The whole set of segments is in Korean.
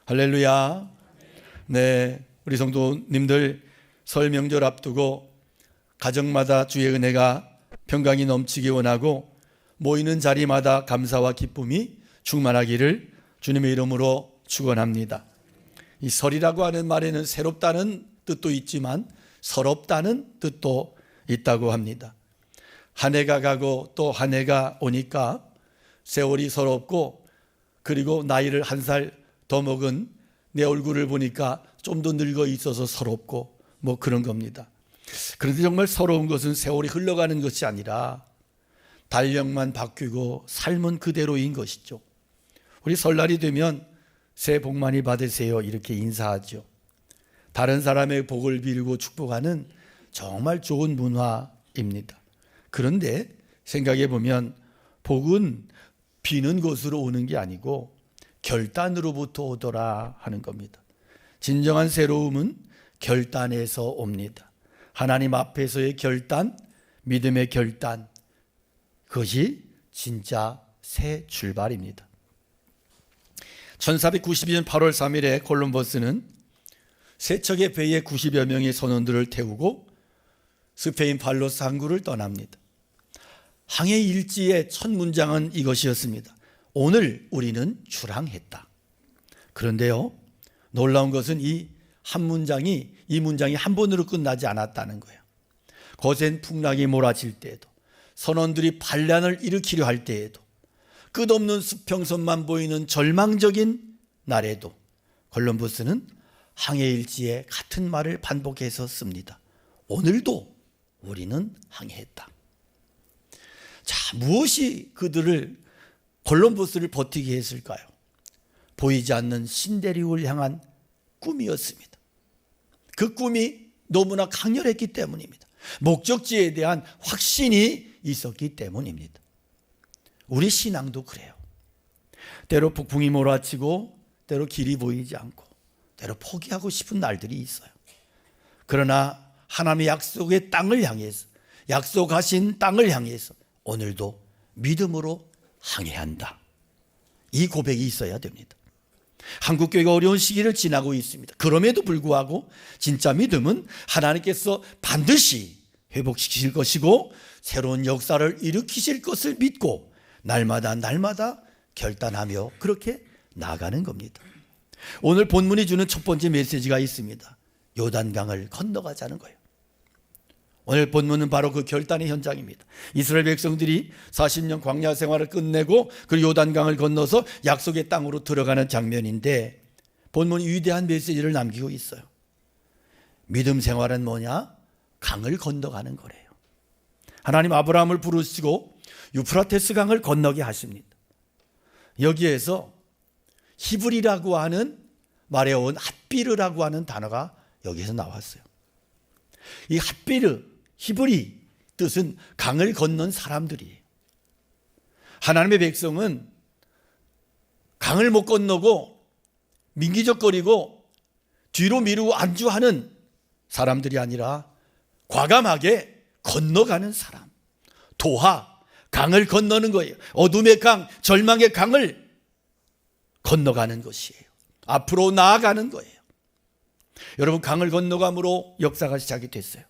할렐루야. 네, 우리 성도님들 설 명절 앞두고 가정마다 주의 은혜가 평강이 넘치기 원하고 모이는 자리마다 감사와 기쁨이 충만하기를 주님의 이름으로 축원합니다. 이 설이라고 하는 말에는 새롭다는 뜻도 있지만 서럽다는 뜻도 있다고 합니다. 한 해가 가고 또 한 해가 오니까 세월이 서럽고, 그리고 나이를 한 살 더 먹은 내 얼굴을 보니까 좀 더 늙어 있어서 서럽고 뭐 그런 겁니다. 그런데 정말 서러운 것은 세월이 흘러가는 것이 아니라 달력만 바뀌고 삶은 그대로인 것이죠. 우리 설날이 되면 새해 복 많이 받으세요 이렇게 인사하죠. 다른 사람의 복을 빌고 축복하는 정말 좋은 문화입니다. 그런데 생각해 보면 복은 비는 것으로 오는 게 아니고 결단으로부터 오더라 하는 겁니다. 진정한 새로움은 결단에서 옵니다. 하나님 앞에서의 결단, 믿음의 결단, 그것이 진짜 새 출발입니다. 1492년 8월 3일에 콜럼버스는 세척의 배에 90여 명의 선원들을 태우고 스페인 팔로스 항구를 떠납니다. 항해 일지의 첫 문장은 이것이었습니다. 오늘 우리는 출항했다. 그런데요, 놀라운 것은 이 문장이 한 번으로 끝나지 않았다는 거예요. 거센 풍랑이 몰아칠 때에도, 선원들이 반란을 일으키려 할 때에도, 끝없는 수평선만 보이는 절망적인 날에도 콜럼버스는 항해 일지에 같은 말을 반복해서 씁니다. 오늘도 우리는 항해했다. 자, 무엇이 콜럼버스를 버티게 했을까요? 보이지 않는 신대륙을 향한 꿈이었습니다. 그 꿈이 너무나 강렬했기 때문입니다. 목적지에 대한 확신이 있었기 때문입니다. 우리 신앙도 그래요. 때로 폭풍이 몰아치고, 때로 길이 보이지 않고, 때로 포기하고 싶은 날들이 있어요. 그러나 하나님의 약속의 땅을 향해서, 약속하신 땅을 향해서 오늘도 믿음으로 항해한다. 이 고백이 있어야 됩니다. 한국교회가 어려운 시기를 지나고 있습니다. 그럼에도 불구하고 진짜 믿음은 하나님께서 반드시 회복시키실 것이고 새로운 역사를 일으키실 것을 믿고 날마다 결단하며 그렇게 나아가는 겁니다. 오늘 본문이 주는 첫 번째 메시지가 있습니다. 요단강을 건너가자는 거예요. 오늘 본문은 바로 그 결단의 현장입니다. 이스라엘 백성들이 40년 광야 생활을 끝내고 그 요단강을 건너서 약속의 땅으로 들어가는 장면인데, 본문이 위대한 메시지를 남기고 있어요. 믿음 생활은 뭐냐? 강을 건너가는 거래요. 하나님 아브라함을 부르시고 유프라테스 강을 건너게 하십니다. 여기에서 히브리라고 하는 말에 온 핫비르라고 하는 단어가 여기서 나왔어요. 이 핫비르, 히브리 뜻은 강을 건넌 사람들이에요. 하나님의 백성은 강을 못 건너고 민기적거리고 뒤로 미루고 안주하는 사람들이 아니라 과감하게 건너가는 사람. 도하, 강을 건너는 거예요. 어둠의 강, 절망의 강을 건너가는 것이에요. 앞으로 나아가는 거예요. 여러분, 강을 건너감으로 역사가 시작이 됐어요.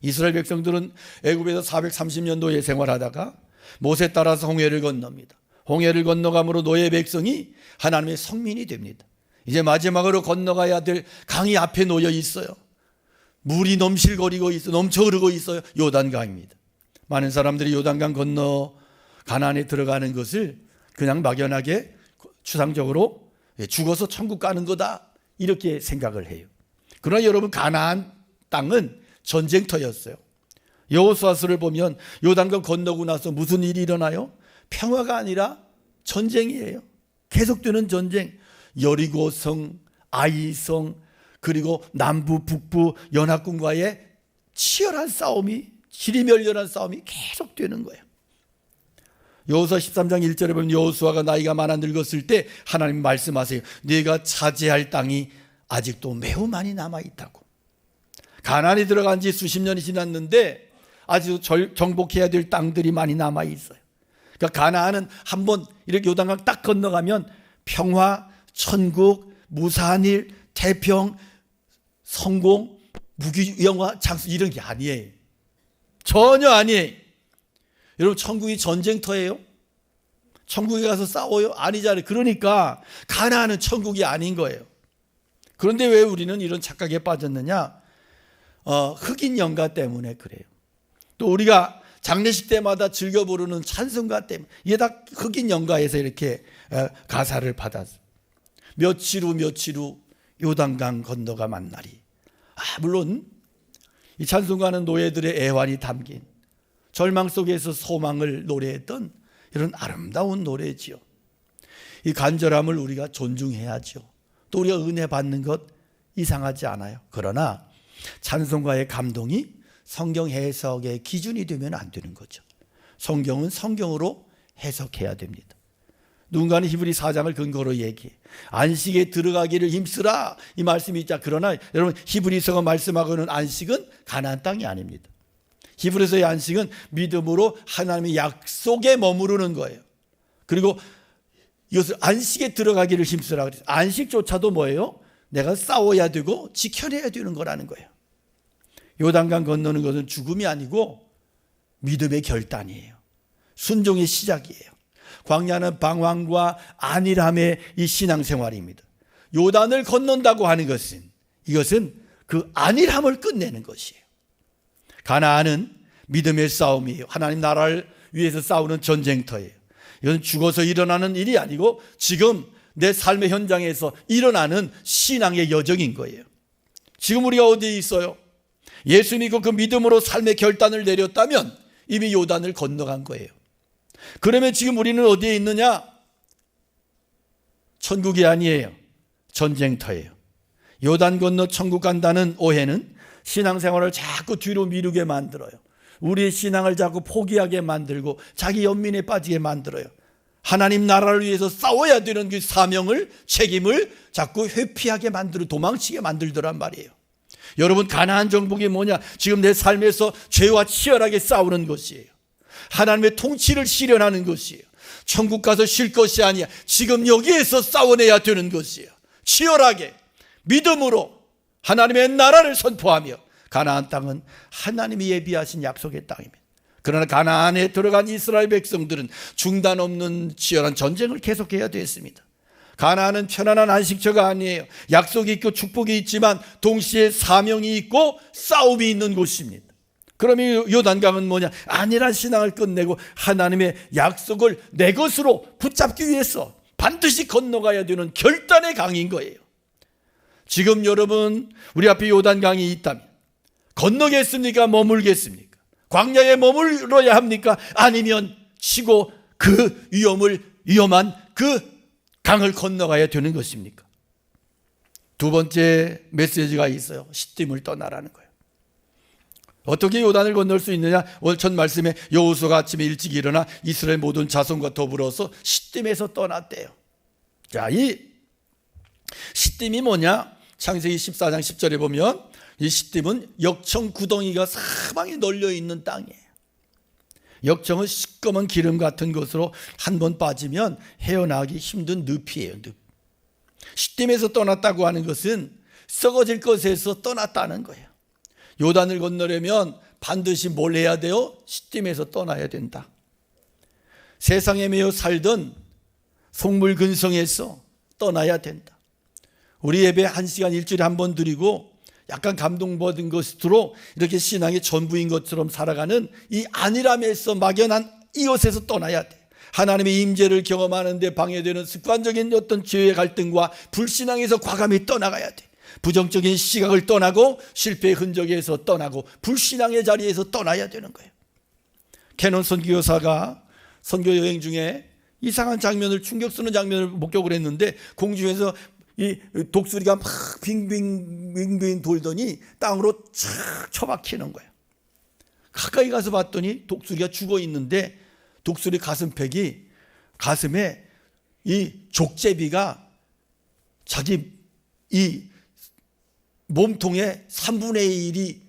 이스라엘 백성들은 애굽에서 430년도에 생활하다가 모세 따라서 홍해를 건넙니다. 홍해를 건너감으로 노예 백성이 하나님의 성민이 됩니다. 이제 마지막으로 건너가야 될 강이 앞에 놓여 있어요. 물이 넘쳐 흐르고 있어요. 요단강입니다. 많은 사람들이 요단강 건너 가나안에 들어가는 것을 그냥 막연하게 추상적으로 죽어서 천국 가는 거다 이렇게 생각을 해요. 그러나 여러분, 가나안 땅은 전쟁터였어요. 여호수아서를 보면 요단강 건너고 나서 무슨 일이 일어나요? 평화가 아니라 전쟁이에요. 계속되는 전쟁. 여리고성, 아이성, 그리고 남부 북부 연합군과의 치열한 싸움이, 지리멸렬한 싸움이 계속되는 거예요. 여호수아 13장 1절에 보면 여호수아가 나이가 많아 늙었을 때 하나님 말씀하세요. 네가 차지할 땅이 아직도 매우 많이 남아있다고. 가나안에 들어간 지 수십 년이 지났는데 아직도 정복해야 될 땅들이 많이 남아있어요. 그러니까 가나안은 한번 이렇게 요단강 딱 건너가면 평화, 천국, 무사한 일, 태평, 성공, 무기영화, 장수 이런 게 아니에요. 전혀 아니에요. 여러분, 천국이 전쟁터예요? 천국에 가서 싸워요? 아니잖아요. 그러니까 가나안은 천국이 아닌 거예요. 그런데 왜 우리는 이런 착각에 빠졌느냐? 흑인 연가 때문에 그래요. 또 우리가 장례식 때마다 즐겨 부르는 찬송가 때문에, 이게 다 흑인 연가에서 이렇게 가사를 받았어요. 며칠 후 요단강 건너가 만나리. 물론 이 찬송가는 노예들의 애환이 담긴, 절망 속에서 소망을 노래했던 이런 아름다운 노래지요. 이 간절함을 우리가 존중해야죠. 또 우리가 은혜 받는 것 이상하지 않아요. 그러나 찬송가의 감동이 성경 해석의 기준이 되면 안 되는 거죠. 성경은 성경으로 해석해야 됩니다. 누군가는 히브리 4장을 근거로 얘기해. 안식에 들어가기를 힘쓰라, 이 말씀이 있자. 그러나 여러분, 히브리서가 말씀하고는 안식은 가나안 땅이 아닙니다. 히브리서의 안식은 믿음으로 하나님의 약속에 머무르는 거예요. 그리고 이것을 안식에 들어가기를 힘쓰라 그랬어요. 안식조차도 뭐예요? 내가 싸워야 되고 지켜내야 되는 거라는 거예요. 요단강 건너는 것은 죽음이 아니고 믿음의 결단이에요. 순종의 시작이에요. 광야는 방황과 안일함의 이 신앙생활입니다. 요단을 건넌다고 하는 것은, 이것은 그 안일함을 끝내는 것이에요. 가나안은 믿음의 싸움이에요. 하나님 나라를 위해서 싸우는 전쟁터예요. 이건 죽어서 일어나는 일이 아니고 지금 내 삶의 현장에서 일어나는 신앙의 여정인 거예요. 지금 우리가 어디에 있어요? 예수 믿고 그 믿음으로 삶의 결단을 내렸다면 이미 요단을 건너간 거예요. 그러면 지금 우리는 어디에 있느냐? 천국이 아니에요. 전쟁터예요. 요단 건너 천국 간다는 오해는 신앙생활을 자꾸 뒤로 미루게 만들어요. 우리의 신앙을 자꾸 포기하게 만들고 자기 연민에 빠지게 만들어요. 하나님 나라를 위해서 싸워야 되는 그 사명을, 책임을 자꾸 회피하게 만들고 도망치게 만들더란 말이에요. 여러분, 가나안 정복이 뭐냐? 지금 내 삶에서 죄와 치열하게 싸우는 것이에요. 하나님의 통치를 실현하는 것이에요. 천국 가서 쉴 것이 아니야. 지금 여기에서 싸워내야 되는 것이에요. 치열하게 믿음으로 하나님의 나라를 선포하며. 가나안 땅은 하나님이 예비하신 약속의 땅입니다. 그러나 가나안에 들어간 이스라엘 백성들은 중단 없는 치열한 전쟁을 계속해야 됐습니다. 가나안은 편안한 안식처가 아니에요. 약속이 있고 축복이 있지만 동시에 사명이 있고 싸움이 있는 곳입니다. 그러면 요단강은 뭐냐? 안일한 신앙을 끝내고 하나님의 약속을 내 것으로 붙잡기 위해서 반드시 건너가야 되는 결단의 강인 거예요. 지금 여러분, 우리 앞에 요단강이 있다면 건너겠습니까? 머물겠습니까? 광야에 머물러야 합니까? 아니면 치고 그 위험한 그 강을 건너가야 되는 것입니까? 두 번째 메시지가 있어요. 시딤을 떠나라는 거예요. 어떻게 요단을 건널 수 있느냐? 오늘 첫 말씀에 여호수아가 아침에 일찍 일어나 이스라엘 모든 자손과 더불어서 시딤에서 떠났대요. 자, 이 시딤이 뭐냐? 창세기 14장 10절에 보면 이 시딤은 역청 구덩이가 사방에 널려 있는 땅이에요. 역청은 시꺼먼 기름 같은 것으로 한 번 빠지면 헤어나기 힘든 늪이에요. 늪. 시딤에서 떠났다고 하는 것은 썩어질 것에서 떠났다는 거예요. 요단을 건너려면 반드시 뭘 해야 돼요? 시딤에서 떠나야 된다. 세상에 매여 살던 속물 근성에서 떠나야 된다. 우리 예배 1시간 일주일에 한 번 드리고 약간 감동받은 것으로 이렇게 신앙의 전부인 것처럼 살아가는 이 안일함에서 막연한 이것에서 떠나야 돼. 하나님의 임재를 경험하는 데 방해되는 습관적인 어떤 죄의 갈등과 불신앙에서 과감히 떠나가야 돼. 부정적인 시각을 떠나고 실패의 흔적에서 떠나고 불신앙의 자리에서 떠나야 되는 거예요. 캐논 선교사가 선교 여행 중에 이상한 장면을, 충격 쓰는 장면을 목격을 했는데 공중에서 이 독수리가 막 빙빙 돌더니 땅으로 착 처박히는 거예요. 가까이 가서 봤더니 독수리가 죽어 있는데 독수리 가슴팩이, 가슴에 이 족제비가 자기 이 몸통의 3분의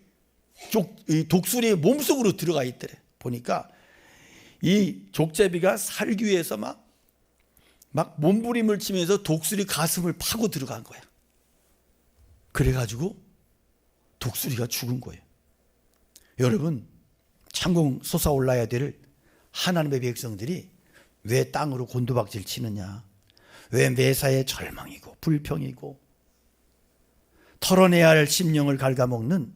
1이 독수리의 몸속으로 들어가 있더래. 보니까 이 족제비가 살기 위해서 막 막 몸부림을 치면서 독수리 가슴을 파고 들어간 거야. 그래가지고 독수리가 죽은 거예요. 여러분, 창공 솟아올라야 될 하나님의 백성들이 왜 땅으로 곤두박질 치느냐? 왜 매사에 절망이고 불평이고 털어내야 할 심령을 갉아먹는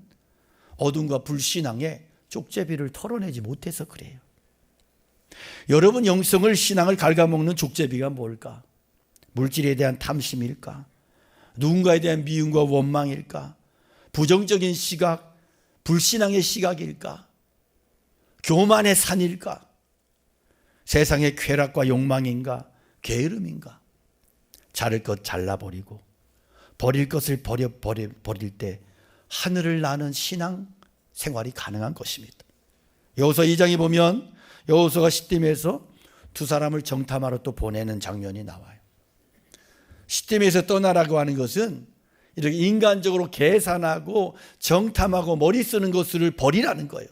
어둠과 불신앙의 족제비를 털어내지 못해서 그래요. 여러분 영성을, 신앙을 갉아먹는 족제비가 뭘까? 물질에 대한 탐심일까? 누군가에 대한 미움과 원망일까? 부정적인 시각, 불신앙의 시각일까? 교만의 산일까? 세상의 쾌락과 욕망인가? 게으름인가? 자를 것 잘라버리고 버릴 것을 버릴 때 하늘을 나는 신앙 생활이 가능한 것입니다. 여호수아 2장에 보면 여호수아가 시딤에서 두 사람을 정탐하러 또 보내는 장면이 나와요. 시딤에서 떠나라고 하는 것은 이렇게 인간적으로 계산하고 정탐하고 머리 쓰는 것을 버리라는 거예요.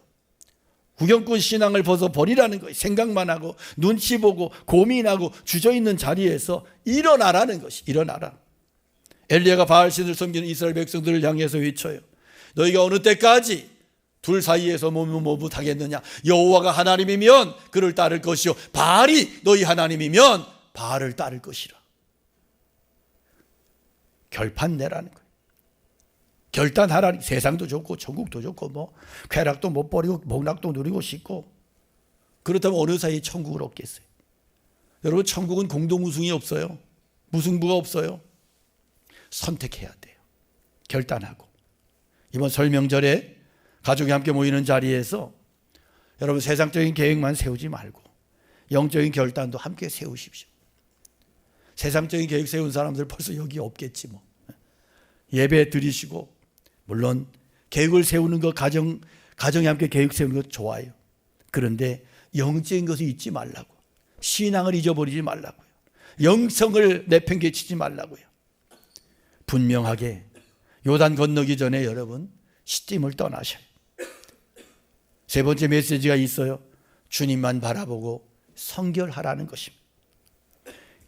구경꾼 신앙을 벗어 버리라는 거예요. 생각만 하고 눈치 보고 고민하고 주저있는 자리에서 일어나라는 것이. 일어나라. 엘리야가 바알신을 섬기는 이스라엘 백성들을 향해서 외쳐요. 너희가 어느 때까지 둘 사이에서 머뭇하겠느냐? 여호와가 하나님이면 그를 따를 것이요 바알이 너희 하나님이면 바알을 따를 것이라. 결판 내라는 거예요. 결단하라니. 세상도 좋고 천국도 좋고 뭐 쾌락도 못 버리고 복락도 누리고 싶고 그렇다면 어느 사이에 천국을 얻겠어요? 여러분, 천국은 공동우승이 없어요. 무승부가 없어요. 선택해야 돼요. 결단하고. 이번 설명절에 가족이 함께 모이는 자리에서 여러분 세상적인 계획만 세우지 말고 영적인 결단도 함께 세우십시오. 세상적인 계획 세운 사람들 벌써 여기 없겠지 뭐. 예배 드리시고 물론 계획을 세우는 거 가정이 함께 계획 세우는 거 좋아요. 그런데 영적인 것을 잊지 말라고. 신앙을 잊어버리지 말라고요. 영성을 내팽개치지 말라고요. 분명하게 요단 건너기 전에 여러분 시딤을 떠나셔요. 세 번째 메시지가 있어요. 주님만 바라보고 성결하라는 것입니다.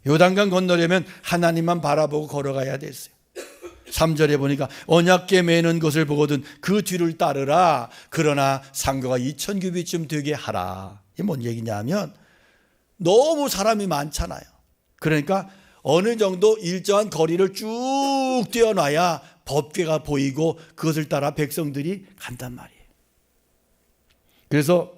요단강 건너려면 하나님만 바라보고 걸어가야 됐어요. 3절에 보니까 언약궤 매는 것을 보거든 그 뒤를 따르라. 그러나 상거가 2000규빗쯤 되게 하라. 이게 뭔 얘기냐면 너무 사람이 많잖아요. 그러니까 어느 정도 일정한 거리를 쭉 뛰어놔야 법궤가 보이고 그것을 따라 백성들이 간단 말이에요. 그래서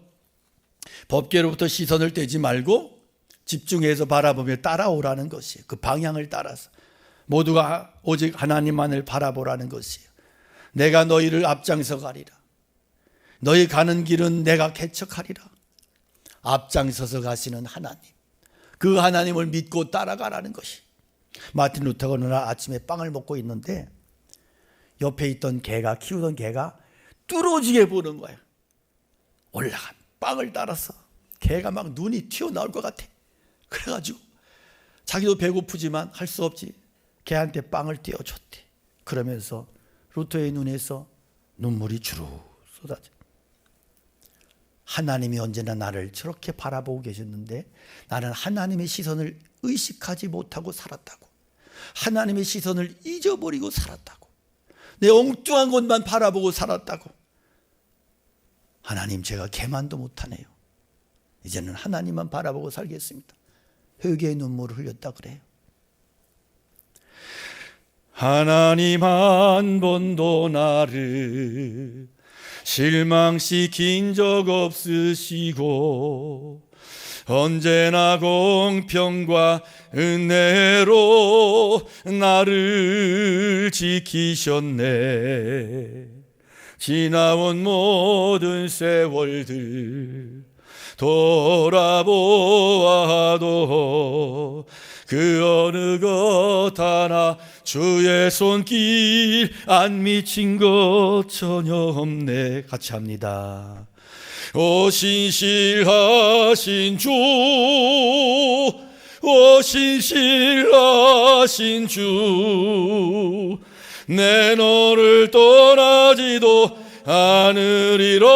법궤로부터 시선을 떼지 말고 집중해서 바라보며 따라오라는 것이에요. 그 방향을 따라서 모두가 오직 하나님만을 바라보라는 것이에요. 내가 너희를 앞장서 가리라. 너희 가는 길은 내가 개척하리라. 앞장서서 가시는 하나님, 그 하나님을 믿고 따라가라는 것이. 마틴 루터가 어느 날 아침에 빵을 먹고 있는데 옆에 있던 개가, 키우던 개가 뚫어지게 보는 거예요. 올라간 빵을 따라서 개가 막 눈이 튀어나올 것 같아. 그래가지고 자기도 배고프지만 할 수 없지. 개한테 빵을 띄워줬대. 그러면서 루터의 눈에서 눈물이 주르 쏟아져. 하나님이 언제나 나를 저렇게 바라보고 계셨는데 나는 하나님의 시선을 의식하지 못하고 살았다고. 하나님의 시선을 잊어버리고 살았다고. 내 엉뚱한 것만 바라보고 살았다고. 하나님, 제가 개만도 못하네요. 이제는 하나님만 바라보고 살겠습니다. 회개의 눈물을 흘렸다 그래요. 하나님 한 번도 나를 실망시킨 적 없으시고 언제나 공평과 은혜로 나를 지키셨네. 지나온 모든 세월들 돌아보아도 그 어느 것 하나 주의 손길 안 미친 것 전혀 없네. 같이 합니다. 오 신실하신 주, 오 신실하신 주, 내 너를 떠나지도 않으리라.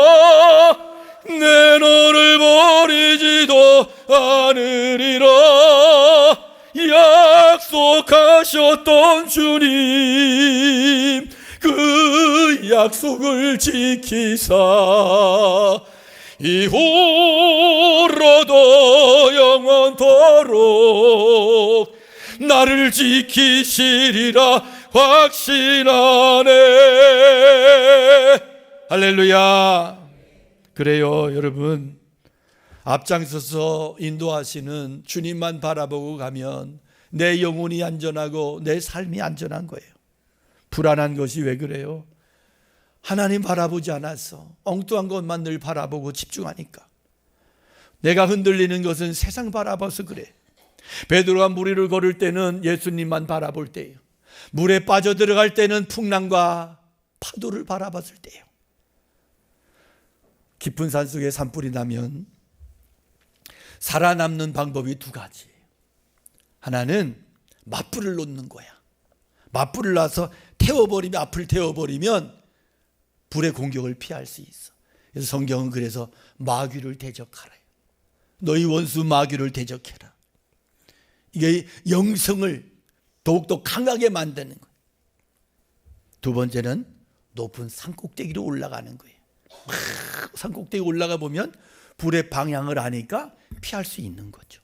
내 너를 버리지도 않으리라. 약속하셨던 주님, 그 약속을 지키사 이후로도 영원토록 나를 지키시리라 확신하네. 할렐루야. 그래요, 여러분. 앞장서서 인도하시는 주님만 바라보고 가면 내 영혼이 안전하고 내 삶이 안전한 거예요. 불안한 것이 왜 그래요? 하나님 바라보지 않았어. 엉뚱한 것만 늘 바라보고 집중하니까. 내가 흔들리는 것은 세상 바라봐서 그래. 베드로가 물 위를 걸을 때는 예수님만 바라볼 때예요. 물에 빠져들어갈 때는 풍랑과 파도를 바라봤을 때예요. 깊은 산속에 산불이 나면 살아남는 방법이 두 가지. 하나는 맞불을 놓는 거야. 맞불을 놔서 태워버리면, 앞을 태워버리면 불의 공격을 피할 수 있어. 그래서 성경은 그래서 마귀를 대적하라. 너희 원수 마귀를 대적해라. 이게 영성을 더욱더 강하게 만드는 거예요. 두 번째는 높은 산꼭대기로 올라가는 거예요. 산꼭대기 올라가 보면 불의 방향을 아니까 피할 수 있는 거죠.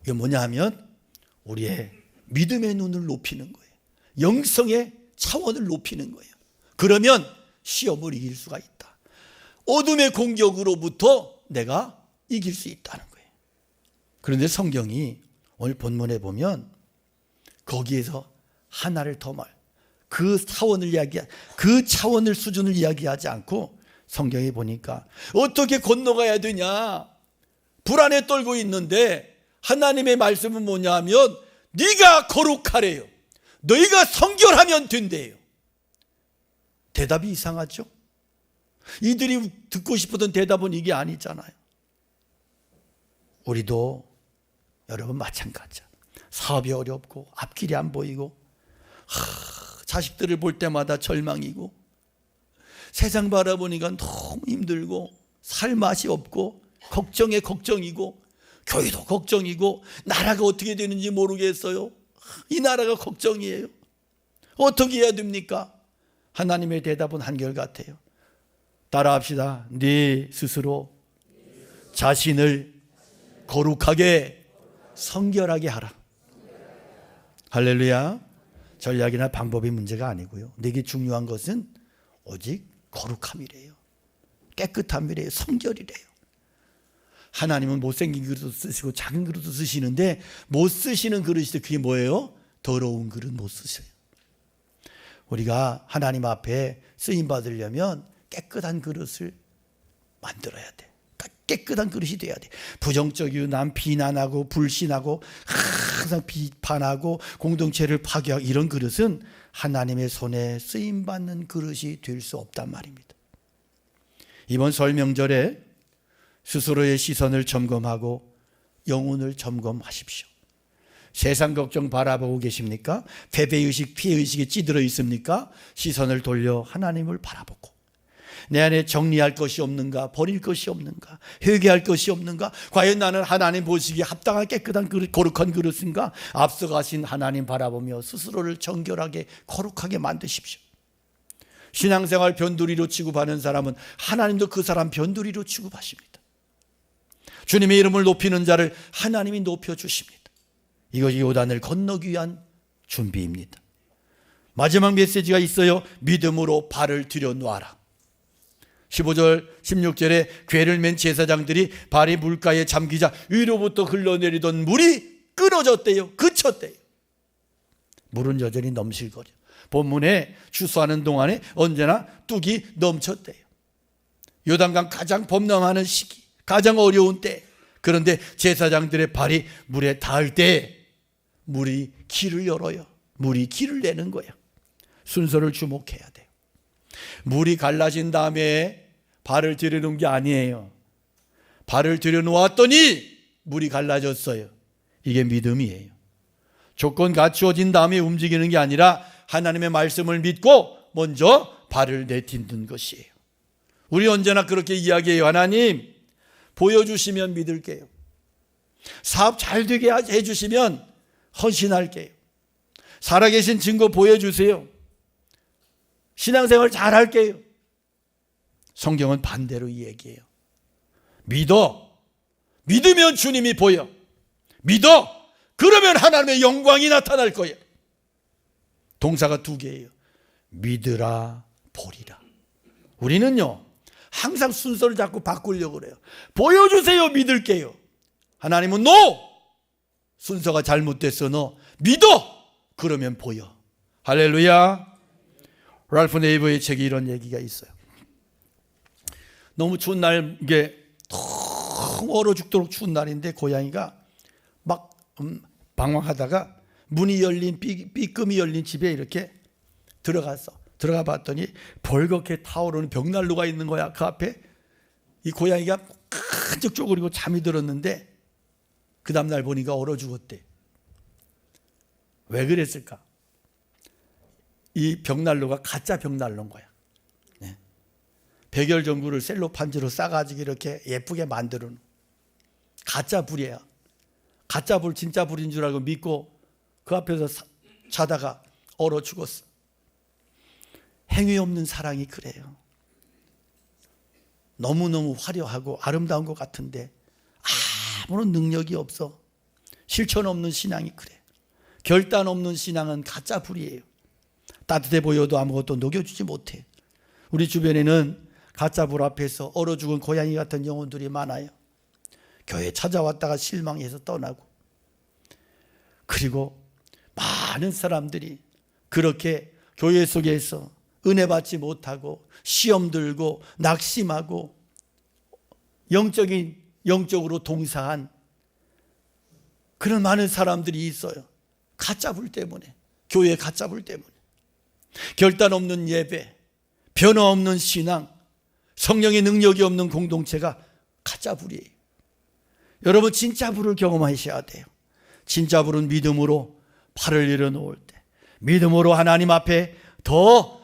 이게 뭐냐 하면 우리의 믿음의 눈을 높이는 거예요. 영성의 차원을 높이는 거예요. 그러면 시험을 이길 수가 있다. 어둠의 공격으로부터 내가 이길 수 있다는 거예요. 그런데 성경이 오늘 본문에 보면 거기에서 하나를 더 그 차원을 수준을 이야기하지 않고 성경에 보니까 어떻게 건너가야 되냐, 불안에 떨고 있는데 하나님의 말씀은 뭐냐 하면 네가 거룩하래요. 너희가 성결하면 된대요. 대답이 이상하죠? 이들이 듣고 싶었던 대답은 이게 아니잖아요. 우리도 여러분 마찬가지야. 사업이 어렵고 앞길이 안 보이고 자식들을 볼 때마다 절망이고 세상 바라보니까 너무 힘들고 살 맛이 없고 걱정에 걱정이고 교회도 걱정이고 나라가 어떻게 되는지 모르겠어요. 이 나라가 걱정이에요. 어떻게 해야 됩니까? 하나님의 대답은 한결같아요. 따라합시다. 네 스스로 자신을 거룩하게 성결하게 하라. 할렐루야. 전략이나 방법이 문제가 아니고요. 내게 중요한 것은 오직 거룩함이래요. 깨끗함이래요. 성결이래요. 하나님은 못생긴 그릇도 쓰시고 작은 그릇도 쓰시는데 못 쓰시는 그릇이 그게 뭐예요? 더러운 그릇 못 쓰셔요. 우리가 하나님 앞에 쓰임 받으려면 깨끗한 그릇을 만들어야 돼. 깨끗한 그릇이 돼야 돼. 부정적이고 남 비난하고 불신하고 항상 비판하고 공동체를 파괴하고 이런 그릇은 하나님의 손에 쓰임받는 그릇이 될 수 없단 말입니다. 이번 설 명절에 스스로의 시선을 점검하고 영혼을 점검하십시오. 세상 걱정 바라보고 계십니까? 패배의식, 피해의식에 찌들어 있습니까? 시선을 돌려 하나님을 바라보고 내 안에 정리할 것이 없는가? 버릴 것이 없는가? 회개할 것이 없는가? 과연 나는 하나님 보시기에 합당한 깨끗한 그릇, 거룩한 그릇인가? 앞서가신 하나님 바라보며 스스로를 정결하게 거룩하게 만드십시오. 신앙생활 변두리로 취급하는 사람은 하나님도 그 사람 변두리로 취급하십니다. 주님의 이름을 높이는 자를 하나님이 높여주십니다. 이것이 요단을 건너기 위한 준비입니다. 마지막 메시지가 있어요. 믿음으로 발을 들여놓아라. 15절 16절에 궤를 맨 제사장들이 발이 물가에 잠기자 위로부터 흘러내리던 물이 끊어졌대요. 그쳤대요. 물은 여전히 넘실거려. 본문에 추수하는 동안에 언제나 뚝이 넘쳤대요. 요단강 가장 범람하는 시기, 가장 어려운 때. 그런데 제사장들의 발이 물에 닿을 때 물이 길을 열어요. 물이 길을 내는 거예요. 순서를 주목해야 돼요. 물이 갈라진 다음에 발을 들여놓은 게 아니에요. 발을 들여놓았더니 물이 갈라졌어요. 이게 믿음이에요. 조건 갖추어진 다음에 움직이는 게 아니라 하나님의 말씀을 믿고 먼저 발을 내딛는 것이에요. 우리 언제나 그렇게 이야기해요. 하나님 보여주시면 믿을게요. 사업 잘 되게 해주시면 헌신할게요. 살아계신 증거 보여주세요. 신앙생활 잘 할게요. 성경은 반대로 이 얘기해요. 믿으면 주님이 보여. 그러면 하나님의 영광이 나타날 거예요. 동사가 두 개예요. 믿으라, 보리라. 우리는요, 항상 순서를 자꾸 바꾸려고 그래요. 보여주세요, 믿을게요. 하나님은 순서가 잘못됐어. 믿어. 그러면 보여. 할렐루야. 랄프 네이버의 책에 이런 얘기가 있어요. 너무 추운 날, 이게 너무 얼어 죽도록 추운 날인데 고양이가 막 방황하다가 문이 열린 삐끔이 열린 집에 이렇게 들어가 봤더니 벌겋게 타오르는 벽난로가 있는 거야. 그 앞에 이 고양이가 끈적 쪼그리고 잠이 들었는데 그 다음날 보니까 얼어 죽었대. 왜 그랬을까? 이 벽난로가 가짜 벽난로인 거야. 네. 백열 전구를 셀로판지로 싸가지고 이렇게 예쁘게 만들어 놓은 가짜 불이야. 가짜 불 진짜 불인 줄 알고 믿고 그 앞에서 자다가 얼어 죽었어. 행위 없는 사랑이 그래요. 너무너무 화려하고 아름다운 것 같은데 아무런 능력이 없어. 실천 없는 신앙이 그래. 결단 없는 신앙은 가짜 불이에요. 따뜻해 보여도 아무것도 녹여주지 못해. 우리 주변에는 가짜 불 앞에서 얼어 죽은 고양이 같은 영혼들이 많아요. 교회 찾아왔다가 실망해서 떠나고, 그리고 많은 사람들이 그렇게 교회 속에서 은혜 받지 못하고 시험 들고 낙심하고 영적으로 동사한 그런 많은 사람들이 있어요. 가짜 불 때문에, 교회 가짜 불 때문에. 결단 없는 예배, 변화 없는 신앙, 성령의 능력이 없는 공동체가 가짜 불이에요. 여러분, 진짜 불을 경험하셔야 돼요. 진짜 불은 믿음으로 팔을 내려놓을 때, 믿음으로 하나님 앞에 더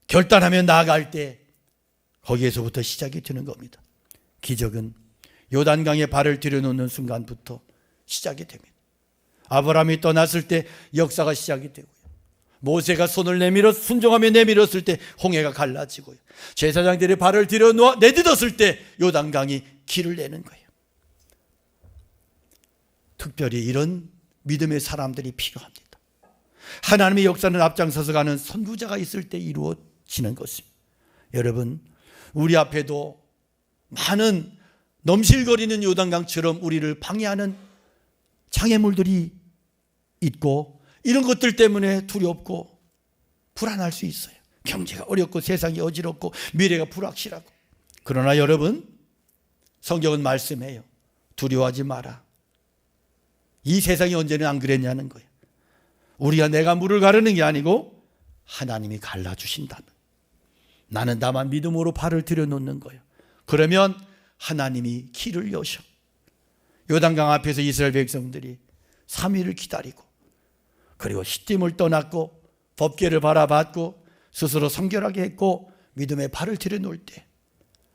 결단하며 나아갈 때, 거기에서부터 시작이 되는 겁니다. 기적은 요단강에 발을 들여놓는 순간부터 시작이 됩니다. 아브라함이 떠났을 때 역사가 시작이 되고요. 모세가 손을 순종하며 내밀었을 때 홍해가 갈라지고요. 제사장들이 발을 내딛었을 때 요단강이 길을 내는 거예요. 특별히 이런 믿음의 사람들이 필요합니다. 하나님의 역사는 앞장서서 가는 선구자가 있을 때 이루어지는 것입니다. 여러분, 우리 앞에도 많은 넘실거리는 요단강처럼 우리를 방해하는 장애물들이 있고, 이런 것들 때문에 두렵고 불안할 수 있어요. 경제가 어렵고 세상이 어지럽고 미래가 불확실하고. 그러나 여러분, 성경은 말씀해요. 두려워하지 마라. 이 세상이 언제는 안 그랬냐는 거예요. 우리가 내가 물을 가르는 게 아니고 하나님이 갈라주신다는. 나는 다만 믿음으로 발을 들여놓는 거예요. 그러면 하나님이 길을 여셔. 요단강 앞에서 이스라엘 백성들이 3일을 기다리고, 그리고 시딤을 떠났고 법궤를 바라봤고 스스로 성결하게 했고 믿음의 발을 들여놓을 때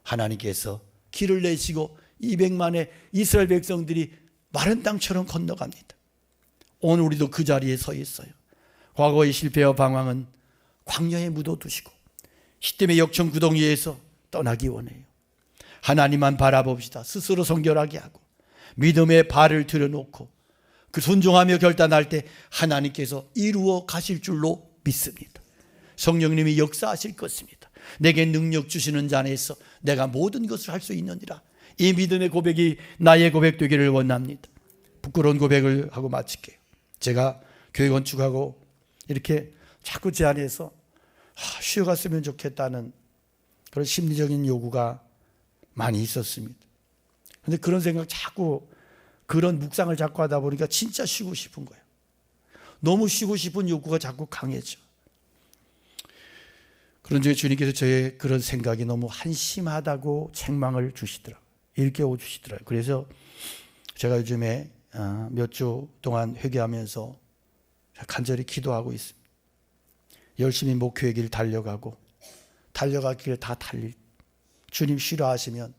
하나님께서 길을 내시고 200만의 이스라엘 백성들이 마른 땅처럼 건너갑니다. 오늘 우리도 그 자리에 서 있어요. 과거의 실패와 방황은 광야에 묻어두시고 시딤의 역청 구덩이에서 떠나기 원해요. 하나님만 바라봅시다. 스스로 성결하게 하고 믿음의 발을 들여놓고 그 순종하며 결단할 때 하나님께서 이루어 가실 줄로 믿습니다. 성령님이 역사하실 것입니다. 내게 능력 주시는 자 안에서 내가 모든 것을 할 수 있느니라. 이 믿음의 고백이 나의 고백 되기를 원합니다. 부끄러운 고백을 하고 마칠게요. 제가 교회 건축하고 이렇게 자꾸 제 안에서 쉬어갔으면 좋겠다는 그런 심리적인 요구가 많이 있었습니다. 그런데 그런 생각 자꾸, 그런 묵상을 자꾸 하다 보니까 진짜 쉬고 싶은 거예요. 너무 쉬고 싶은 욕구가 자꾸 강해져. 그런 중에 주님께서 저의 그런 생각이 너무 한심하다고 책망을 주시더라고요. 일깨워 주시더라고요. 그래서 제가 요즘에 몇 주 동안 회개하면서 간절히 기도하고 있습니다. 열심히 목표의 길 달려가고, 달려갈 길을 다 달릴, 주님 쉬라 하시면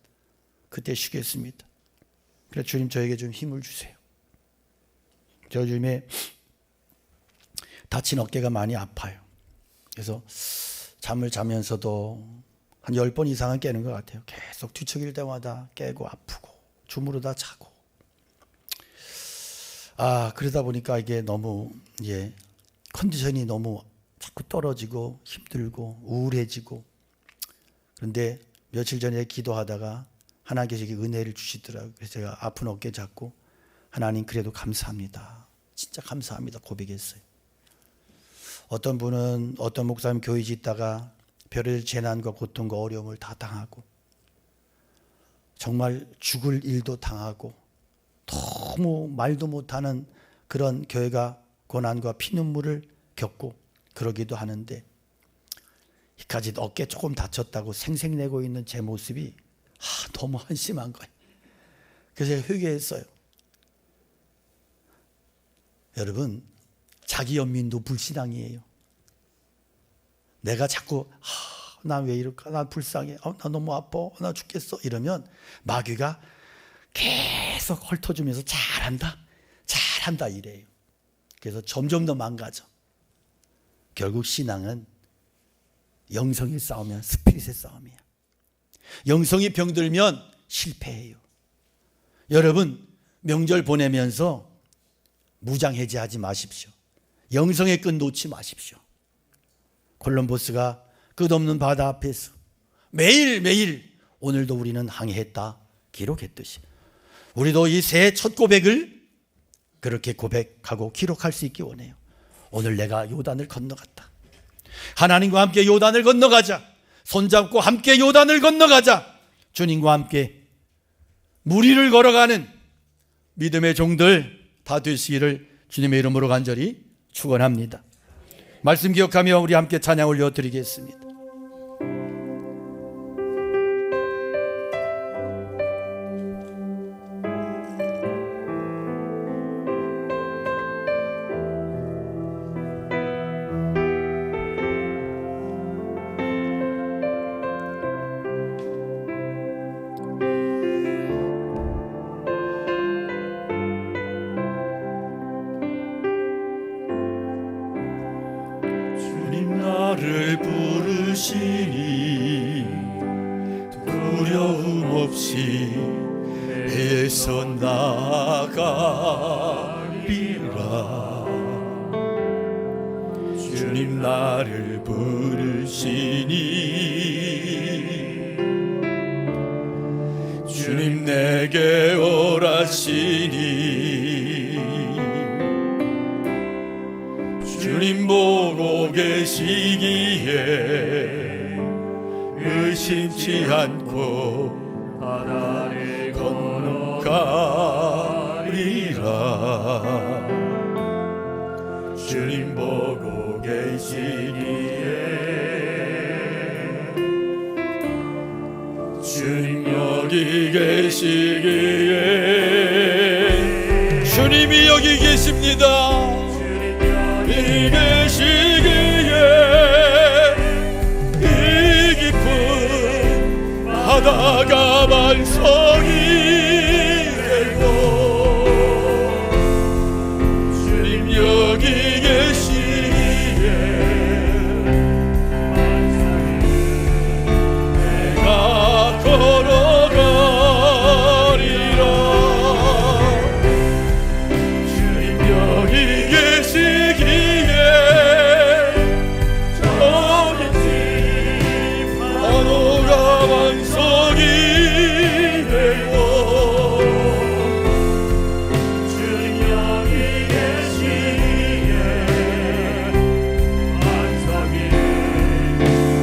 그때 쉬겠습니다. 그래, 주님 저에게 좀 힘을 주세요. 저 요즘에 다친 어깨가 많이 아파요. 그래서 잠을 자면서도 한 10번 이상은 깨는 것 같아요. 계속 뒤척일 때마다 깨고 아프고 주무르다 자고. 그러다 보니까 이게 너무 컨디션이 너무 자꾸 떨어지고 힘들고 우울해지고. 그런데 며칠 전에 기도하다가 하나님께서 은혜를 주시더라고요. 그래서 제가 아픈 어깨 잡고 하나님 그래도 감사합니다. 진짜 감사합니다 고백했어요. 어떤 분은 어떤 목사님 교회 짓다가 별의 재난과 고통과 어려움을 다 당하고 정말 죽을 일도 당하고 너무 말도 못하는 그런 교회가 고난과 피눈물을 겪고 그러기도 하는데, 이까지 어깨 조금 다쳤다고 생색내고 있는 제 모습이 너무 한심한 거예요. 그래서 제가 회개했어요. 여러분, 자기 연민도 불신앙이에요. 내가 자꾸 난 왜 이럴까? 난 불쌍해. 나 너무 아파. 나 죽겠어. 이러면 마귀가 계속 헐터주면서 잘한다 이래요. 그래서 점점 더 망가져. 결국 신앙은 영성의 싸움이야, 스피릿의 싸움이야. 영성이 병들면 실패해요. 여러분, 명절 보내면서 무장해제하지 마십시오. 영성의 끈 놓지 마십시오. 콜럼버스가 끝없는 바다 앞에서 매일매일 오늘도 우리는 항해했다 기록했듯이 우리도 이 새해 첫 고백을 그렇게 고백하고 기록할 수 있기 원해요. 오늘 내가 요단을 건너갔다. 하나님과 함께 요단을 건너가자. 손잡고 함께 요단을 건너가자. 주님과 함께 물 위를 걸어가는 믿음의 종들 다 되시기를 주님의 이름으로 간절히 축원합니다. 말씀 기억하며 우리 함께 찬양 올려드리겠습니다. 나를 부르시니 두려움 없이 애써 나가리라. 주님 나를 부르시니 주님 내게 오라시니 주님 보고 계시기에 의심치 않고 바다를 건너가리라. 주님 보고 계시기에 주님 여기 계시기에 주님이 여기 계십니다. 이 계시기에 이 깊은 바다가 반석이 되고 주님 여기 계시기에 내가 걸어가리라. 주님 여기 계시기에 반석이 되고 주님 여기 계시기에 반석이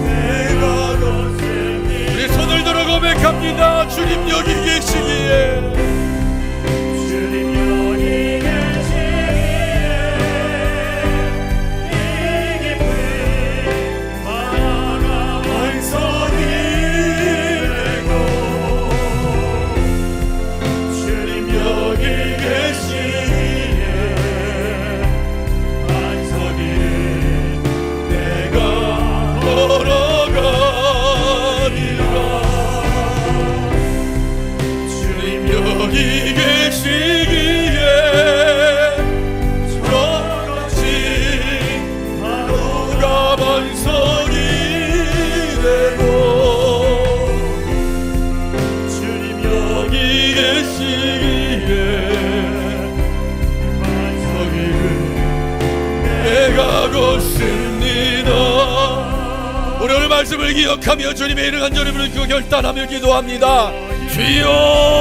내가 걷습니다. 우리 손을 들어 고백합니다. 주님 여기 계시기에 주님 여기 계시기에 이 깊은 바다가 반석이 여기 계시기에 반석이 내가 걸어가리라. 내가 걷습니다. 우리 오늘 말씀을 기억하며 주님의 이름 간절히 부르고 결단하며 기도합니다. 주여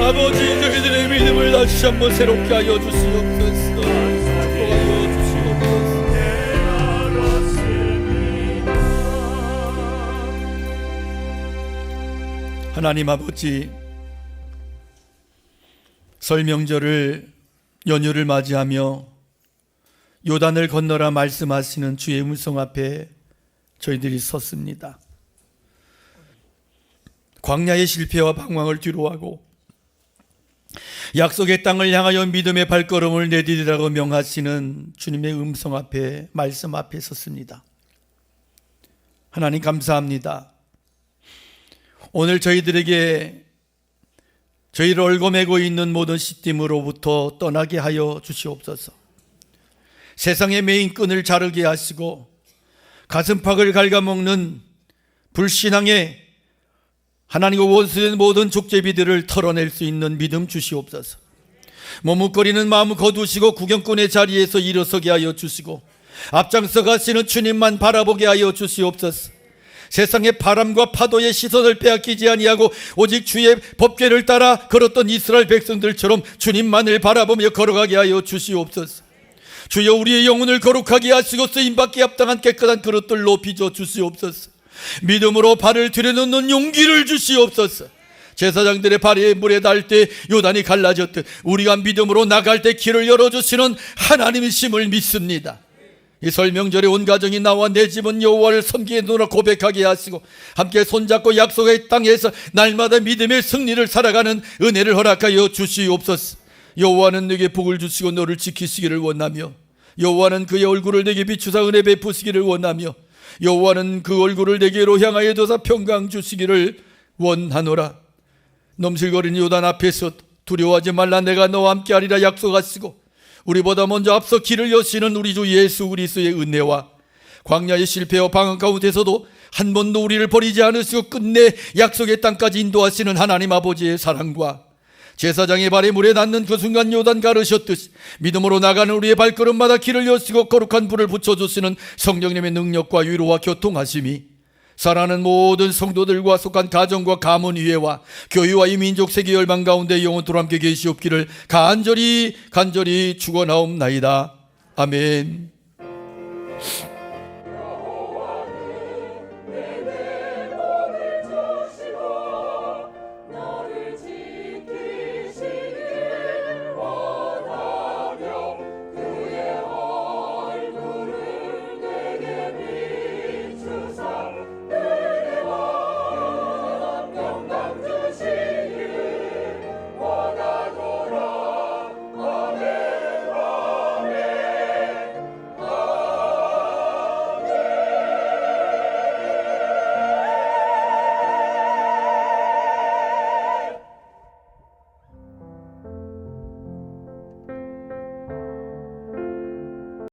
아버지, 저희들의 믿음을 다시 한번 새롭게 하여 주시옵소서. 축복하여 주시옵소서. 하나님 아버지, 설 명절을 연휴를 맞이하며 요단을 건너라 말씀하시는 주의 음성 앞에 저희들이 섰습니다. 광야의 실패와 방황을 뒤로하고 약속의 땅을 향하여 믿음의 발걸음을 내디디라고 명하시는 주님의 음성 앞에, 말씀 앞에 섰습니다. 하나님 감사합니다. 오늘 저희들에게 저희를 얽어매고 있는 모든 시딤으로부터 떠나게 하여 주시옵소서. 세상의 메인 끈을 자르게 하시고 가슴팍을 갉아먹는 불신앙의 하나님과 원수된 모든 족제비들을 털어낼 수 있는 믿음 주시옵소서. 머뭇거리는 마음을 거두시고 구경꾼의 자리에서 일어서게 하여 주시고 앞장서 가시는 주님만 바라보게 하여 주시옵소서. 세상의 바람과 파도의 시선을 빼앗기지 아니하고 오직 주의 법궤를 따라 걸었던 이스라엘 백성들처럼 주님만을 바라보며 걸어가게 하여 주시옵소서. 주여, 우리의 영혼을 거룩하게 하시고 쓰임받기 합당한 깨끗한 그릇들로 빚어 주시옵소서. 믿음으로 발을 들여놓는 용기를 주시옵소서. 제사장들의 발이 물에 닿을 때 요단이 갈라졌듯 우리가 믿음으로 나갈 때 길을 열어주시는 하나님이심을 믿습니다. 이 설 명절에 온 가정이 나와 내 집은 여호와를 섬기노라 고백하게 하시고 함께 손잡고 약속의 땅에서 날마다 믿음의 승리를 살아가는 은혜를 허락하여 주시옵소서. 여호와는 내게 복을 주시고 너를 지키시기를 원하며 여호와는 그의 얼굴을 내게 비추사 은혜 베푸시기를 원하며 여호와는 그 얼굴을 내게로 향하여 도사 평강 주시기를 원하노라. 넘실거리는 요단 앞에서 두려워하지 말라, 내가 너와 함께하리라 약속하시고 우리보다 먼저 앞서 길을 여시는 우리 주 예수 그리스도의 은혜와 광야의 실패와 방황 가운데서도 한 번도 우리를 버리지 않으시고 끝내 약속의 땅까지 인도하시는 하나님 아버지의 사랑과 제사장의 발에 물에 닿는 그 순간 요단 가르셨듯이 믿음으로 나가는 우리의 발걸음마다 길을 여시고 거룩한 불을 붙여주시는 성령님의 능력과 위로와 교통하심이 사랑하는 모든 성도들과 속한 가정과 가문 위에와 교회와 이 민족 세계 열방 가운데 영원토록 함께 계시옵기를 간절히 축원하옵나이다. 아멘.